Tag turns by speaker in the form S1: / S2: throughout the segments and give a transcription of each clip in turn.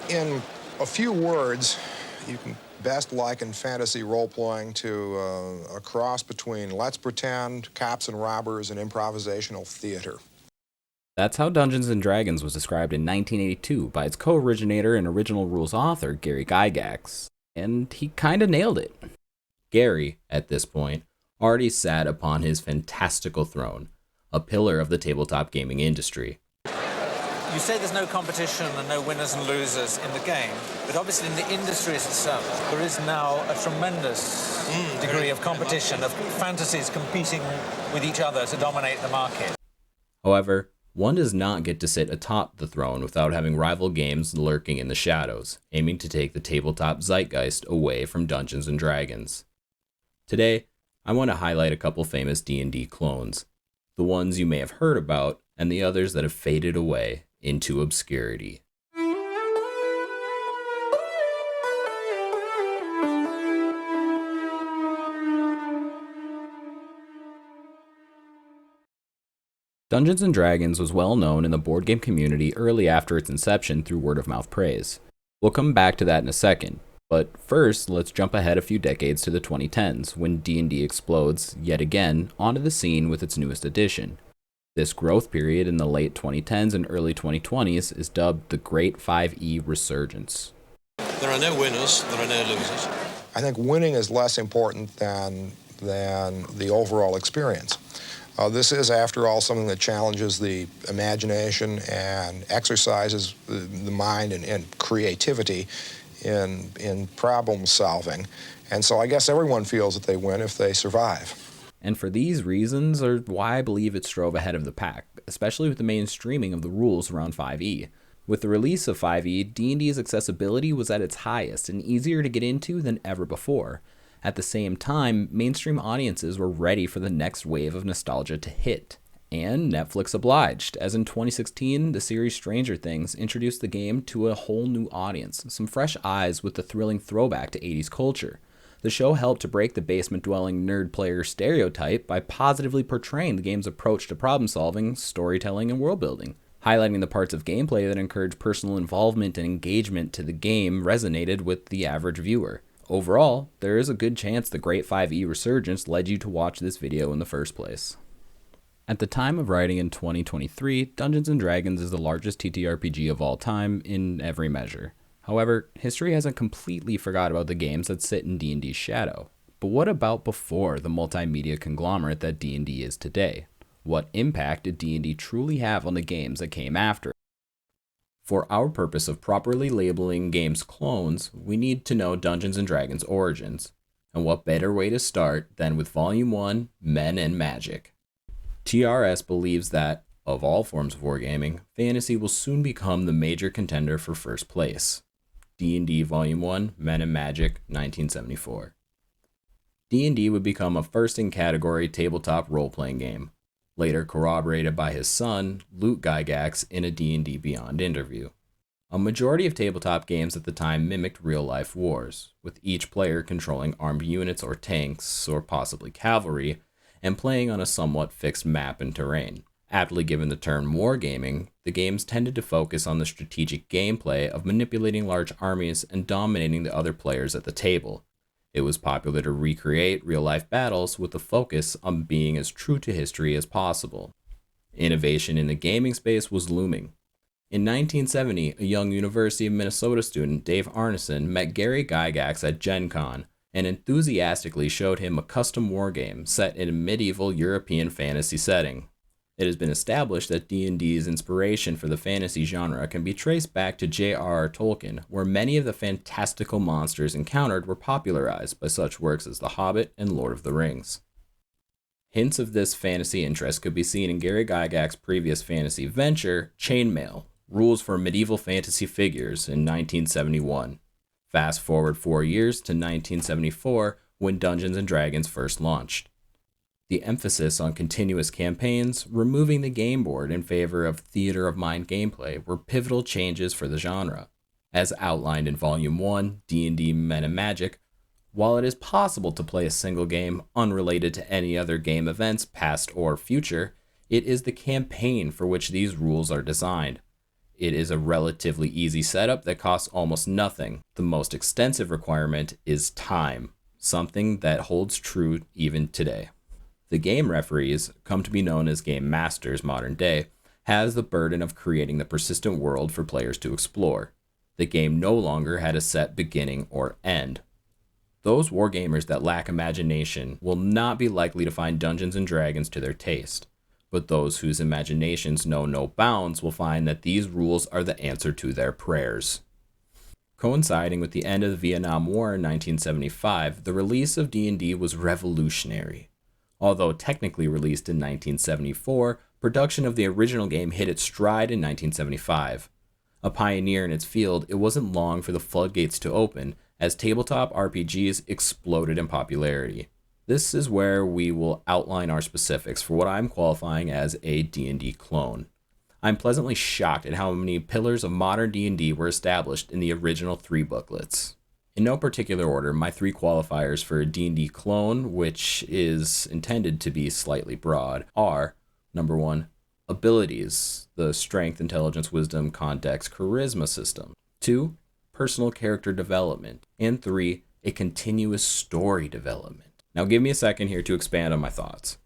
S1: In a few words, you can best liken fantasy role-playing to a cross between Let's Pretend, Cops and Robbers, and improvisational theater.
S2: That's how Dungeons & Dragons was described in 1982 by its co-originator and original rules author, Gary Gygax. And he kinda nailed it. Gary, at this point, already sat upon his fantastical throne, a pillar of the tabletop gaming industry.
S3: You say there's no competition and no winners and losers in the game, but obviously in the industry itself, there is now a tremendous degree of competition, of fantasies competing with each other to dominate the market.
S2: However, one does not get to sit atop the throne without having rival games lurking in the shadows, aiming to take the tabletop zeitgeist away from Dungeons & Dragons. Today, I want to highlight a couple famous D&D clones, the ones you may have heard about, and the others that have faded away into obscurity. Dungeons & Dragons was well known in the board game community early after its inception through word-of-mouth praise. We'll come back to that in a second, but first let's jump ahead a few decades to the 2010s when D&D explodes, yet again, onto the scene with its newest edition. This growth period in the late 2010s and early 2020s is dubbed the Great 5e Resurgence.
S4: There are no winners, there are no losers.
S1: I think winning is less important than the overall experience. This is, after all, something that challenges the imagination and exercises the mind and creativity in problem solving. And so I guess everyone feels that they win if they survive.
S2: And for these reasons are why I believe it strove ahead of the pack, especially with the mainstreaming of the rules around 5e. With the release of 5e, D&D's accessibility was at its highest and easier to get into than ever before. At the same time, mainstream audiences were ready for the next wave of nostalgia to hit. And Netflix obliged, as in 2016, the series Stranger Things introduced the game to a whole new audience, some fresh eyes with the thrilling throwback to 80s culture. The show helped to break the basement-dwelling nerd player stereotype by positively portraying the game's approach to problem-solving, storytelling, and world-building. Highlighting the parts of gameplay that encouraged personal involvement and engagement to the game resonated with the average viewer. Overall, there is a good chance the Great 5e Resurgence led you to watch this video in the first place. At the time of writing in 2023, Dungeons & Dragons is the largest TTRPG of all time in every measure. However, history hasn't completely forgot about the games that sit in D&D's shadow. But what about before the multimedia conglomerate that D&D is today? What impact did D&D truly have on the games that came after? For our purpose of properly labeling games clones, we need to know Dungeons & Dragons' origins. And what better way to start than with Volume 1, Men and Magic. TRS believes that, of all forms of wargaming, fantasy will soon become the major contender for first place. D&D Volume 1, Men and Magic, 1974. D&D would become a first-in-category tabletop role-playing game, later corroborated by his son, Luke Gygax, in a D&D Beyond interview. A majority of tabletop games at the time mimicked real-life wars, with each player controlling armed units or tanks, or possibly cavalry, and playing on a somewhat fixed map and terrain. Aptly given the term wargaming, the games tended to focus on the strategic gameplay of manipulating large armies and dominating the other players at the table. It was popular to recreate real-life battles with the focus on being as true to history as possible. Innovation in the gaming space was looming. In 1970, a young University of Minnesota student, Dave Arneson, met Gary Gygax at Gen Con and enthusiastically showed him a custom wargame set in a medieval European fantasy setting. It has been established that D&D's inspiration for the fantasy genre can be traced back to J.R.R. Tolkien, where many of the fantastical monsters encountered were popularized by such works as The Hobbit and Lord of the Rings. Hints of this fantasy interest could be seen in Gary Gygax's previous fantasy venture, Chainmail, Rules for Medieval Fantasy Figures, in 1971. Fast forward 4 years to 1974, when Dungeons & Dragons first launched. The emphasis on continuous campaigns, removing the game board in favor of theater of mind gameplay were pivotal changes for the genre. As outlined in Volume 1, D&D Men and Magic, while it is possible to play a single game unrelated to any other game events, past or future, it is the campaign for which these rules are designed. It is a relatively easy setup that costs almost nothing. The most extensive requirement is time, something that holds true even today. The game referees, come to be known as game masters modern day, has the burden of creating the persistent world for players to explore. The game no longer had a set beginning or end. Those wargamers that lack imagination will not be likely to find Dungeons & Dragons to their taste, but those whose imaginations know no bounds will find that these rules are the answer to their prayers. Coinciding with the end of the Vietnam War in 1975, the release of D&D was revolutionary. Although technically released in 1974, production of the original game hit its stride in 1975. A pioneer in its field, it wasn't long for the floodgates to open, as tabletop RPGs exploded in popularity. This is where we will outline our specifics for what I'm qualifying as a D&D clone. I'm pleasantly shocked at how many pillars of modern D&D were established in the original 3 booklets. In no particular order, my 3 qualifiers for a D&D clone, which is intended to be slightly broad, are: number 1, abilities, the strength, intelligence, wisdom, condex, charisma system; 2, personal character development; and 3, a continuous story development. Now give me a second here to expand on my thoughts.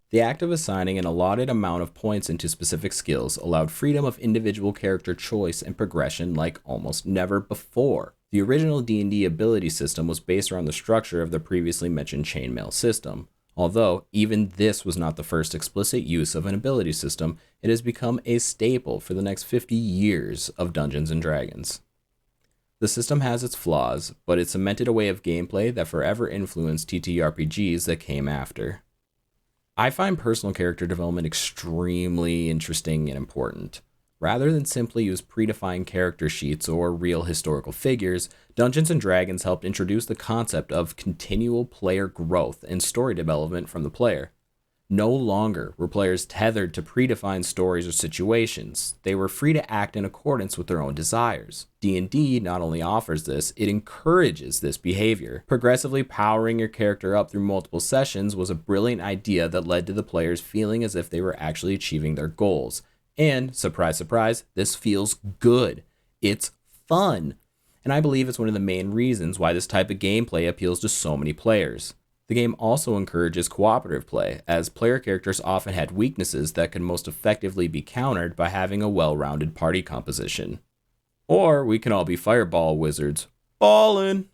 S2: The act of assigning an allotted amount of points into specific skills allowed freedom of individual character choice and progression like almost never before. The original D&D ability system was based around the structure of the previously mentioned chainmail system. Although even this was not the first explicit use of an ability system, it has become a staple for the next 50 years of Dungeons & Dragons. The system has its flaws, but it cemented a way of gameplay that forever influenced TTRPGs that came after. I find personal character development extremely interesting and important. Rather than simply use predefined character sheets or real historical figures, Dungeons & Dragons helped introduce the concept of continual player growth and story development from the player. No longer were players tethered to predefined stories or situations. They were free to act in accordance with their own desires. D&D not only offers this, it encourages this behavior. Progressively powering your character up through multiple sessions was a brilliant idea that led to the players feeling as if they were actually achieving their goals. And, surprise, surprise, this feels good. It's fun. And I believe it's one of the main reasons why this type of gameplay appeals to so many players. The game also encourages cooperative play, as player characters often had weaknesses that could most effectively be countered by having a well-rounded party composition. Or we can all be fireball wizards. Ballin'!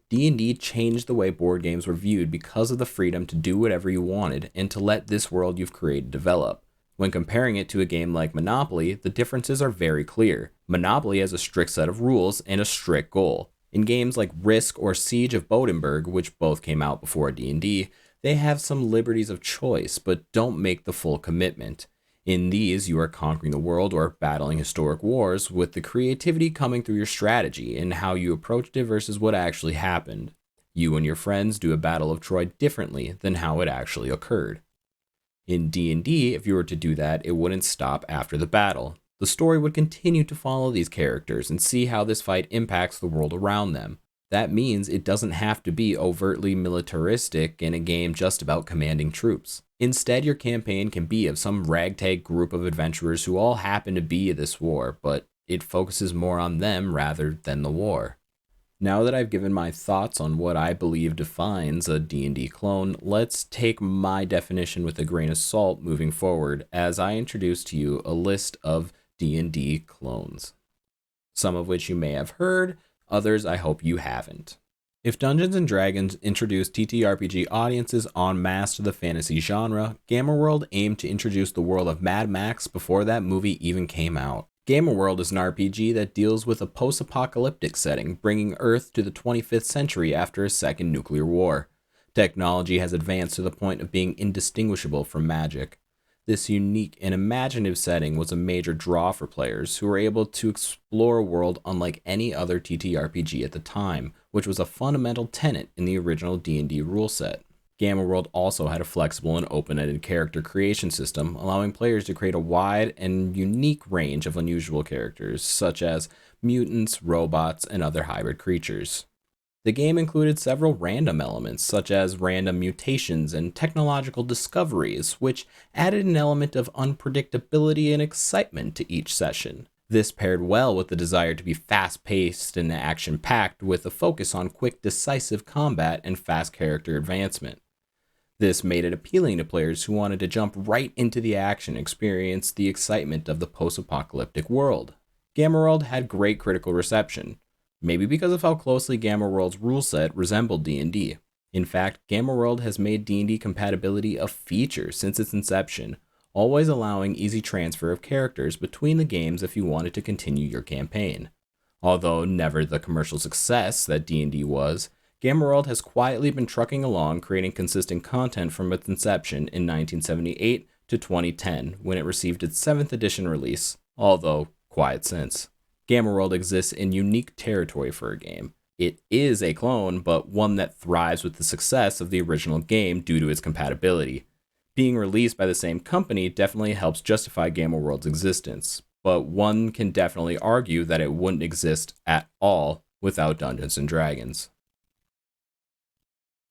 S2: D&D changed the way board games were viewed because of the freedom to do whatever you wanted and to let this world you've created develop. When comparing it to a game like Monopoly, the differences are very clear. Monopoly has a strict set of rules and a strict goal. In games like Risk or Siege of Bodenberg, which both came out before D&D, they have some liberties of choice, but don't make the full commitment. In these, you are conquering the world or battling historic wars, with the creativity coming through your strategy and how you approached it versus what actually happened. You and your friends do a Battle of Troy differently than how it actually occurred. In D&D, if you were to do that, it wouldn't stop after the battle. The story would continue to follow these characters and see how this fight impacts the world around them. That means it doesn't have to be overtly militaristic in a game just about commanding troops. Instead, your campaign can be of some ragtag group of adventurers who all happen to be at this war, but it focuses more on them rather than the war. Now that I've given my thoughts on what I believe defines a D&D clone, let's take my definition with a grain of salt moving forward as I introduce to you a list of D&D clones. Some of which you may have heard, others I hope you haven't. If Dungeons & Dragons introduced TTRPG audiences en masse to the fantasy genre, Gamma World aimed to introduce the world of Mad Max before that movie even came out. Gamma World is an RPG that deals with a post-apocalyptic setting, bringing Earth to the 25th century after a second nuclear war. Technology has advanced to the point of being indistinguishable from magic. This unique and imaginative setting was a major draw for players who were able to explore a world unlike any other TTRPG at the time, which was a fundamental tenet in the original D&D rule set. Gamma World also had a flexible and open-ended character creation system, allowing players to create a wide and unique range of unusual characters, such as mutants, robots, and other hybrid creatures. The game included several random elements, such as random mutations and technological discoveries, which added an element of unpredictability and excitement to each session. This paired well with the desire to be fast-paced and action-packed, with a focus on quick, decisive combat and fast character advancement. This made it appealing to players who wanted to jump right into the action and experience the excitement of the post-apocalyptic world. Gamma World had great critical reception, maybe because of how closely Gamma World's rule set resembled D&D. In fact, Gamma World has made D&D compatibility a feature since its inception, always allowing easy transfer of characters between the games if you wanted to continue your campaign. Although never the commercial success that D&D was, Gamma World has quietly been trucking along, creating consistent content from its inception in 1978 to 2010, when it received its 7th edition release, although quiet since. Gamma World exists in unique territory for a game. It is a clone, but one that thrives with the success of the original game due to its compatibility. Being released by the same company definitely helps justify Gamma World's existence, but one can definitely argue that it wouldn't exist at all without Dungeons & Dragons.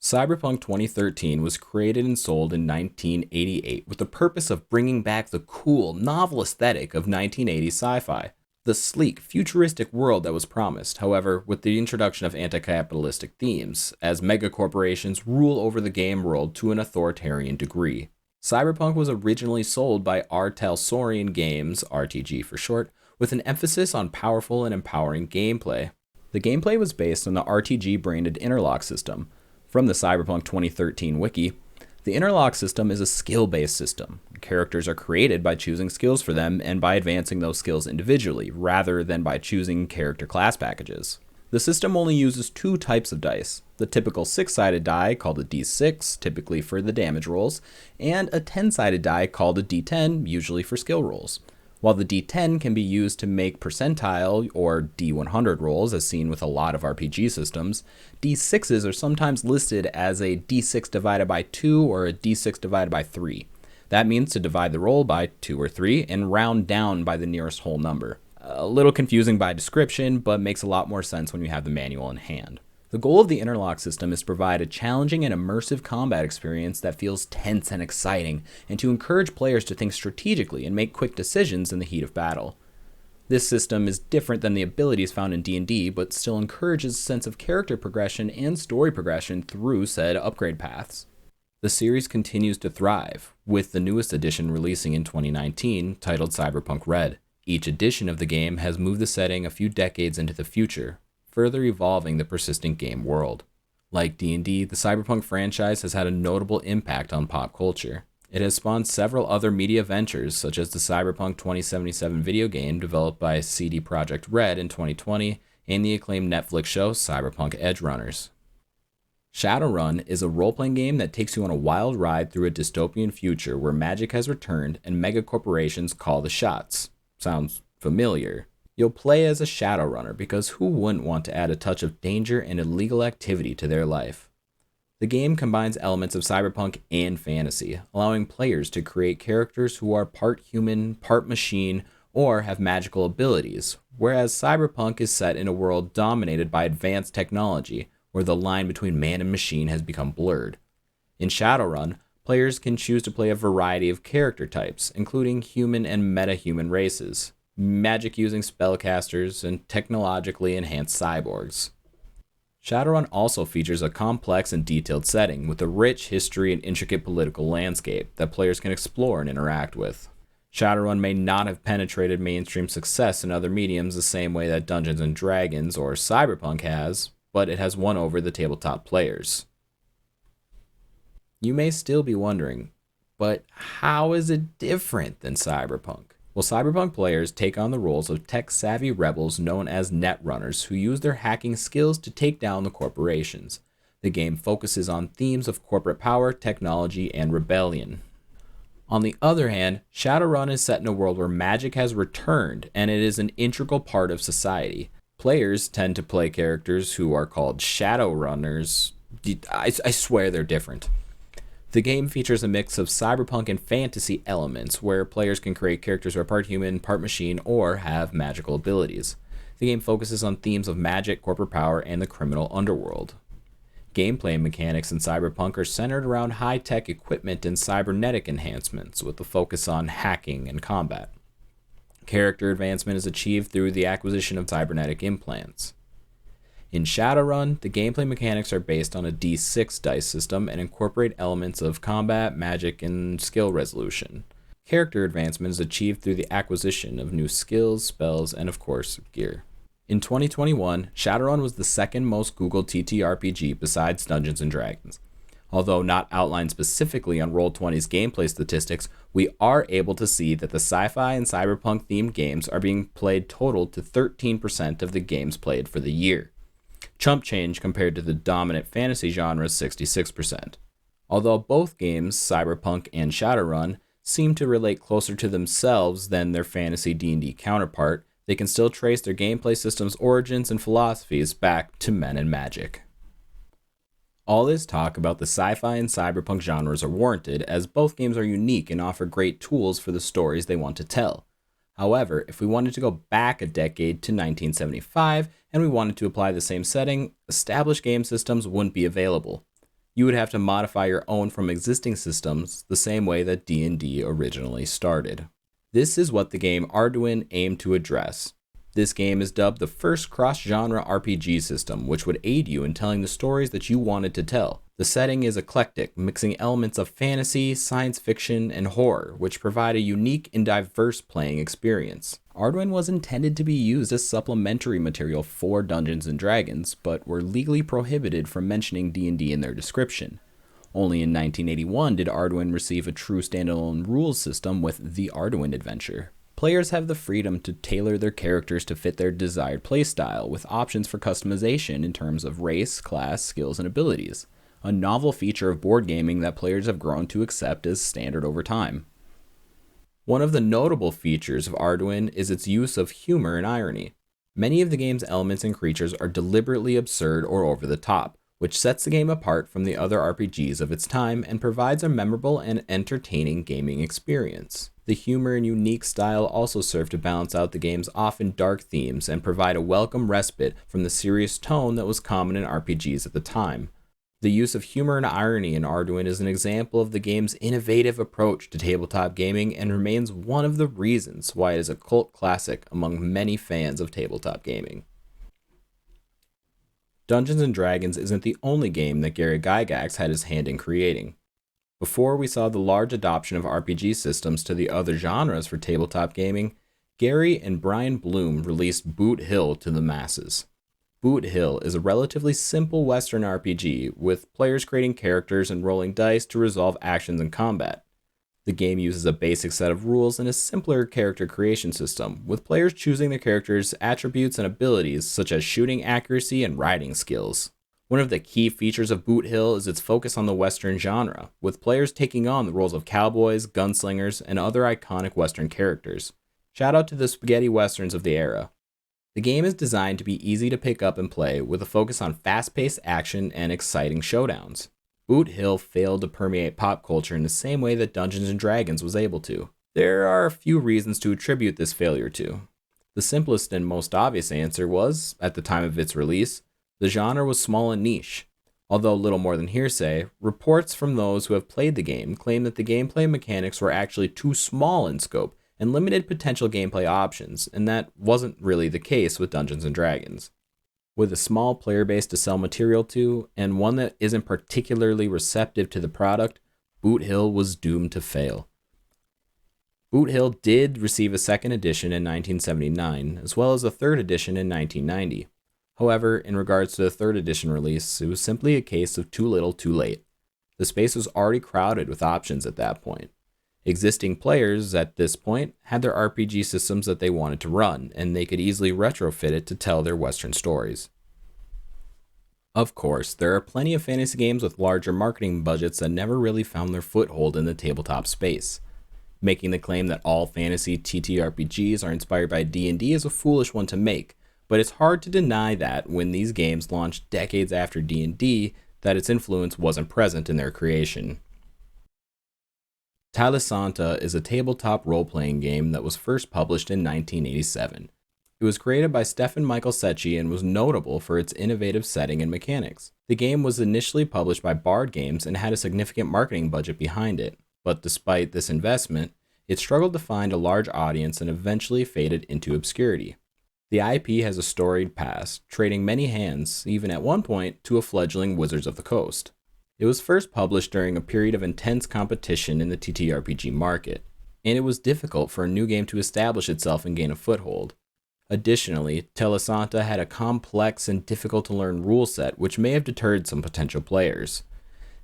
S2: Cyberpunk 2013 was created and sold in 1988 with the purpose of bringing back the cool, novel aesthetic of 1980s sci-fi. The sleek, futuristic world that was promised, however, with the introduction of anti-capitalistic themes, as megacorporations rule over the game world to an authoritarian degree. Cyberpunk was originally sold by Artelsaurian Games, RTG for short, with an emphasis on powerful and empowering gameplay. The gameplay was based on the RTG-branded interlock system. From the Cyberpunk 2013 wiki, the interlock system is a skill-based system. Characters are created by choosing skills for them and by advancing those skills individually, rather than by choosing character class packages. The system only uses 2 types of dice, the typical 6-sided die called a D6, typically for the damage rolls, and a 10-sided die called a D10, usually for skill rolls. While the D10 can be used to make percentile or D100 rolls, as seen with a lot of RPG systems, D6s are sometimes listed as a D6 divided by 2 or a D6 divided by 3. That means to divide the roll by 2 or 3 and round down by the nearest whole number. A little confusing by description, but makes a lot more sense when you have the manual in hand. The goal of the interlock system is to provide a challenging and immersive combat experience that feels tense and exciting, and to encourage players to think strategically and make quick decisions in the heat of battle. This system is different than the abilities found in D&D, but still encourages a sense of character progression and story progression through said upgrade paths. The series continues to thrive, with the newest edition releasing in 2019, titled Cyberpunk Red. Each edition of the game has moved the setting a few decades into the future, further evolving the persistent game world. Like D&D, the Cyberpunk franchise has had a notable impact on pop culture. It has spawned several other media ventures, such as the Cyberpunk 2077 video game developed by CD Projekt Red in 2020, and the acclaimed Netflix show Cyberpunk Edgerunners. Shadowrun is a role-playing game that takes you on a wild ride through a dystopian future where magic has returned and megacorporations call the shots. Sounds familiar. You'll play as a Shadowrunner because who wouldn't want to add a touch of danger and illegal activity to their life? The game combines elements of cyberpunk and fantasy, allowing players to create characters who are part human, part machine, or have magical abilities, whereas cyberpunk is set in a world dominated by advanced technology, where the line between man and machine has become blurred. In Shadowrun, players can choose to play a variety of character types, including human and meta-human races, magic-using spellcasters, and technologically enhanced cyborgs. Shadowrun also features a complex and detailed setting with a rich history and intricate political landscape that players can explore and interact with. Shadowrun may not have penetrated mainstream success in other mediums the same way that Dungeons & Dragons or Cyberpunk has, but it has won over the tabletop players. You may still be wondering, but how is it different than Cyberpunk? Well, Cyberpunk players take on the roles of tech-savvy rebels known as netrunners who use their hacking skills to take down the corporations. The game focuses on themes of corporate power, technology, and rebellion. On the other hand, Shadowrun is set in a world where magic has returned, and it is an integral part of society. Players tend to play characters who are called Shadowrunners. I swear they're different. The game features a mix of cyberpunk and fantasy elements, where players can create characters who are part human, part machine, or have magical abilities. The game focuses on themes of magic, corporate power, and the criminal underworld. Gameplay mechanics in Cyberpunk are centered around high-tech equipment and cybernetic enhancements, with a focus on hacking and combat. Character advancement is achieved through the acquisition of cybernetic implants. In Shadowrun, the gameplay mechanics are based on a D6 dice system and incorporate elements of combat, magic, and skill resolution. Character advancement is achieved through the acquisition of new skills, spells, and of course, gear. In 2021, Shadowrun was the second most Googled TTRPG besides Dungeons & Dragons. Although not outlined specifically on Roll20's gameplay statistics, we are able to see that the sci-fi and cyberpunk themed games are being played total to 13% of the games played for the year. Chump change compared to the dominant fantasy genre's 66%. Although both games, Cyberpunk and Shadowrun, seem to relate closer to themselves than their fantasy D&D counterpart, they can still trace their gameplay system's origins and philosophies back to men and magic. All this talk about the sci-fi and cyberpunk genres are warranted, as both games are unique and offer great tools for the stories they want to tell. However, if we wanted to go back a decade to 1975 and we wanted to apply the same setting, established game systems wouldn't be available. You would have to modify your own from existing systems the same way that D&D originally started. This is what the game Arduin aimed to address. This game is dubbed the first cross-genre RPG system, which would aid you in telling the stories that you wanted to tell. The setting is eclectic, mixing elements of fantasy, science fiction, and horror, which provide a unique and diverse playing experience. Arduin was intended to be used as supplementary material for Dungeons & Dragons, but were legally prohibited from mentioning D&D in their description. Only in 1981 did Arduin receive a true standalone rules system with the Arduin Adventure. Players have the freedom to tailor their characters to fit their desired playstyle, with options for customization in terms of race, class, skills, and abilities. A novel feature of board gaming that players have grown to accept as standard over time. One of the notable features of Arduin is its use of humor and irony. Many of the game's elements and creatures are deliberately absurd or over the top, which sets the game apart from the other RPGs of its time and provides a memorable and entertaining gaming experience. The humor and unique style also serve to balance out the game's often dark themes and provide a welcome respite from the serious tone that was common in RPGs at the time. The use of humor and irony in Arduin is an example of the game's innovative approach to tabletop gaming and remains one of the reasons why it is a cult classic among many fans of tabletop gaming. Dungeons & Dragons isn't the only game that Gary Gygax had his hand in creating. Before we saw the large adoption of RPG systems to the other genres for tabletop gaming, Gary and Brian Bloom released Boot Hill to the masses. Boot Hill is a relatively simple Western RPG, with players creating characters and rolling dice to resolve actions in combat. The game uses a basic set of rules and a simpler character creation system, with players choosing their characters' attributes and abilities such as shooting accuracy and riding skills. One of the key features of Boot Hill is its focus on the Western genre, with players taking on the roles of cowboys, gunslingers, and other iconic Western characters. Shout out to the spaghetti westerns of the era. The game is designed to be easy to pick up and play, with a focus on fast-paced action and exciting showdowns. Boot Hill failed to permeate pop culture in the same way that Dungeons & Dragons was able to. There are a few reasons to attribute this failure to. The simplest and most obvious answer was, at the time of its release, the genre was small and niche. Although little more than hearsay, reports from those who have played the game claim that the gameplay mechanics were actually too small in scope and limited potential gameplay options, and that wasn't really the case with Dungeons & Dragons. With a small player base to sell material to, and one that isn't particularly receptive to the product, Boot Hill was doomed to fail. Boot Hill did receive a second edition in 1979, as well as a third edition in 1990. However, in regards to the third edition release, it was simply a case of too little too late. The space was already crowded with options at that point. Existing players at this point had their RPG systems that they wanted to run, and they could easily retrofit it to tell their Western stories. Of course, there are plenty of fantasy games with larger marketing budgets that never really found their foothold in the tabletop space. Making the claim that all fantasy TTRPGs are inspired by D&D is a foolish one to make, but it's hard to deny that when these games launched decades after D&D, that its influence wasn't present in their creation. Talisanta is a tabletop role-playing game that was first published in 1987. It was created by Stefan Michael Secchi and was notable for its innovative setting and mechanics. The game was initially published by Bard Games and had a significant marketing budget behind it, but despite this investment, it struggled to find a large audience and eventually faded into obscurity. The IP has a storied past, trading many hands, even at one point, to a fledgling Wizards of the Coast. It was first published during a period of intense competition in the TTRPG market, and it was difficult for a new game to establish itself and gain a foothold. Additionally, Talisanta had a complex and difficult to learn rule set which may have deterred some potential players.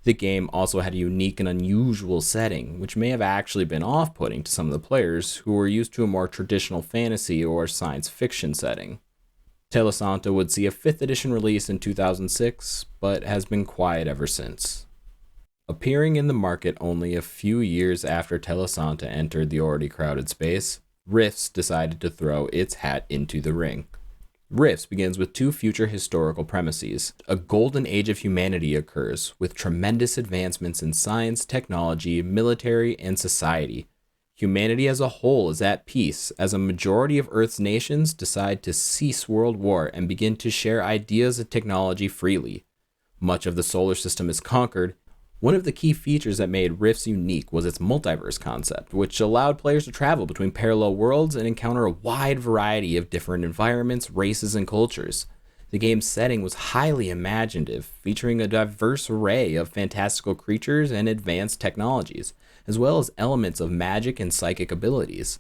S2: The game also had a unique and unusual setting, which may have actually been off-putting to some of the players who were used to a more traditional fantasy or science fiction setting. Talisanta would see a 5th edition release in 2006, but has been quiet ever since. Appearing in the market only a few years after Talisanta entered the already crowded space, Riffs decided to throw its hat into the ring. Riffs begins with 2 future historical premises. A golden age of humanity occurs, with tremendous advancements in science, technology, military, and society. Humanity as a whole is at peace, as a majority of Earth's nations decide to cease world war and begin to share ideas and technology freely. Much of the solar system is conquered. One of the key features that made Riffs unique was its multiverse concept, which allowed players to travel between parallel worlds and encounter a wide variety of different environments, races, and cultures. The game's setting was highly imaginative, featuring a diverse array of fantastical creatures and advanced technologies, as well as elements of magic and psychic abilities.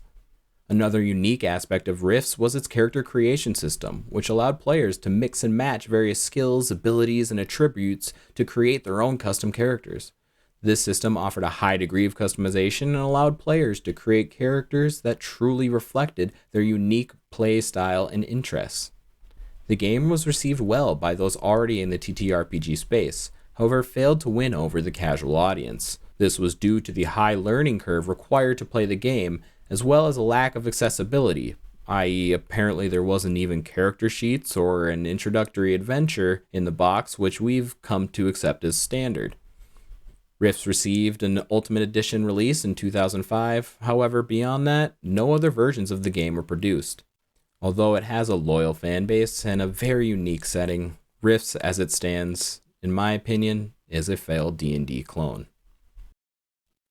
S2: Another unique aspect of Riffs was its character creation system, which allowed players to mix and match various skills, abilities, and attributes to create their own custom characters. This system offered a high degree of customization and allowed players to create characters that truly reflected their unique play style and interests. The game was received well by those already in the TTRPG space, however failed to win over the casual audience. This was due to the high learning curve required to play the game, as well as a lack of accessibility, i.e. apparently there wasn't even character sheets or an introductory adventure in the box, which we've come to accept as standard. Riffs received an Ultimate Edition release in 2005, however beyond that, no other versions of the game were produced. Although it has a loyal fan base and a very unique setting, Riffs as it stands, in my opinion, is a failed D&D clone.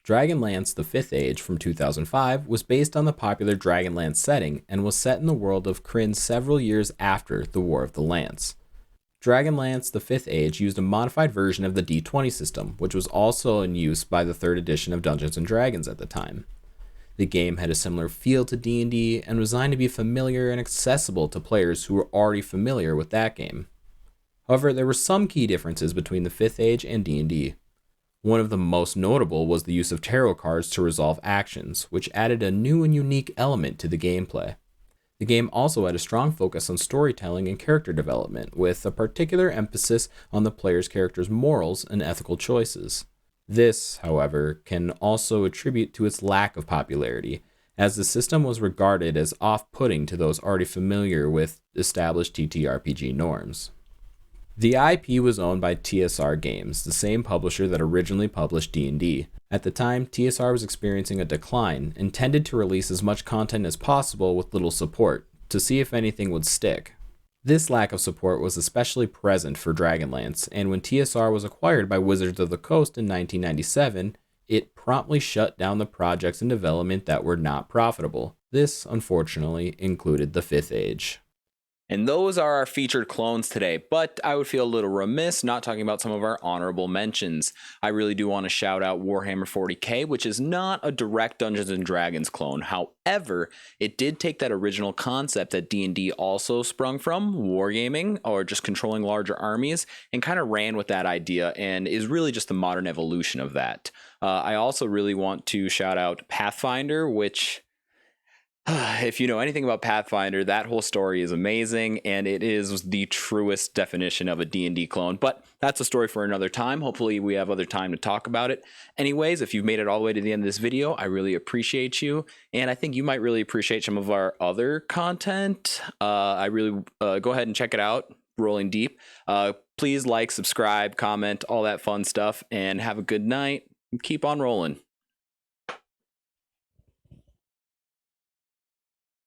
S2: Dragonlance: The 5th Age from 2005 was based on the popular Dragonlance setting and was set in the world of Krynn several years after the War of the Lance. Dragonlance: The 5th Age used a modified version of the D20 system, which was also in use by the 3rd edition of Dungeons & Dragons at the time. The game had a similar feel to D&D and was designed to be familiar and accessible to players who were already familiar with that game. However, there were some key differences between the 5th Age and D&D. One of the most notable was the use of tarot cards to resolve actions, which added a new and unique element to the gameplay. The game also had a strong focus on storytelling and character development, with a particular emphasis on the player's character's morals and ethical choices. This, however, can also attribute to its lack of popularity, as the system was regarded as off-putting to those already familiar with established TTRPG norms. The IP was owned by TSR Games, the same publisher that originally published D&D. At the time, TSR was experiencing a decline and tended to release as much content as possible with little support, to see if anything would stick. This lack of support was especially present for Dragonlance, and when TSR was acquired by Wizards of the Coast in 1997, it promptly shut down the projects in development that were not profitable. This, unfortunately, included the 5th Age. And those are our featured clones today, but I would feel a little remiss not talking about some of our honorable mentions. I really do want to shout out Warhammer 40k, which is not a direct Dungeons & Dragons clone. However, it did take that original concept that D&D also sprung from, wargaming, or just controlling larger armies, and kind of ran with that idea and is really just the modern evolution of that. I also really want to shout out Pathfinder, which... if you know anything about Pathfinder, that whole story is amazing, and it is the truest definition of a D&D clone, but that's a story for another time. Hopefully we have other time to talk about it. Anyways, if you've made it all the way to the end of this video, I really appreciate you, and I think you might really appreciate some of our other content. I really go ahead and check it out, Rolling Deep. Please like, subscribe, comment, all that fun stuff, and have a good night. Keep on rolling.